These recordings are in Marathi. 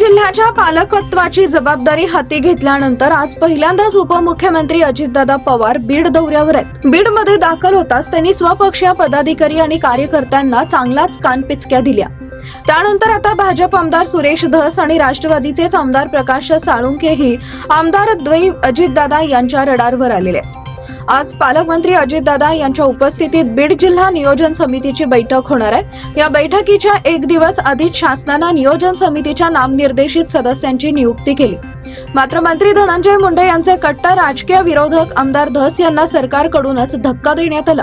जिल्ह्याच्या पालकत्वाची जबाबदारी हाती घेतल्यानंतर आज पहिल्यांदाच उपमुख्यमंत्री अजितदादा पवार बीड दौऱ्यावर आहेत। बीडमध्ये दाखल होताच त्यांनी स्वपक्षीय पदाधिकारी आणि कार्यकर्त्यांना चांगलाच कानपिचक्या दिल्या। त्यानंतर आता भाजप आमदार सुरेश धस आणि राष्ट्रवादीचेच आमदार प्रकाश साळुंखेही आमदार द्वैव अजितदादा यांच्या रडारवर आलेले आहेत। आज पालकमंत्री अजितदादा यांच्या उपस्थितीत बीड जिल्हा नियोजन समितीची बैठक होणार आहे। या बैठकीच्या एक दिवस आधीच शासनाने नियोजन समितीच्या नामनिर्देशित सदस्यांची नियुक्ती केली। मात्र मंत्री धनंजय मुंडे यांचे कट्टर राजकीय विरोधक आमदार धस यांना सरकारकडूनच धक्का देण्यात आला।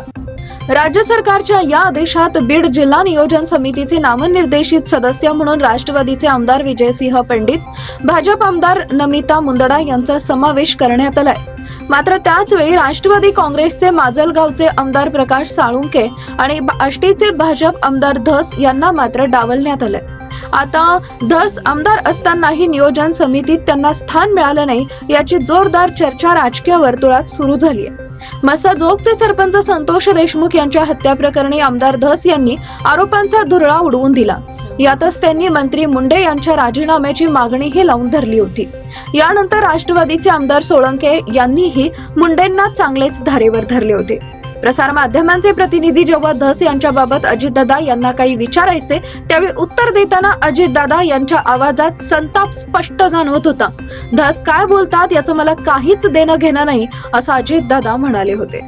राज्य सरकारच्या या आदेशात बीड जिल्हा नियोजन समितीचे नामनिर्देशित सदस्य म्हणून राष्ट्रवादीचे आमदार विजयसिंह पंडित, भाजप आमदार नमिता मुंदडा यांचा समावेश करण्यात आलाय। मात्र त्याच वेळी राष्ट्रवादी काँग्रेसचे माजलगावचे आमदार प्रकाश साळुंखे आणि आष्टीचे भाजप आमदार धस यांना मात्र डावलण्यात आले। आता धस आमदार असतानाही नियोजन समितीत त्यांना स्थान मिळालं नाही याची जोरदार चर्चा राजकीय वर्तुळात सुरू झाली आहे। मसाजोगचे सरपंच संतोष देशमुख यांच्या हत्या प्रकरणी आमदार धस यांनी आरोपांचा धुरळा उडवून दिला। यातच त्यांनी मंत्री मुंडे यांच्या राजीनाम्याची मागणीही लावून धरली होती। यानंतर राष्ट्रवादीचे आमदार सोळंके यांनीही मुंडेंना चांगलेच धारेवर धरले होते। प्रसार माध्यमांचे प्रतिनिधी जेव्हा धस यांच्याबाबत अजितदादा यांना काही विचारायचे त्यावेळी उत्तर देताना अजितदादा यांच्या आवाजात संताप स्पष्ट जाणवत होता। धस काय बोलतात याचं मला काहीच देणं घेणं नाही असं अजितदादा म्हणाले होते।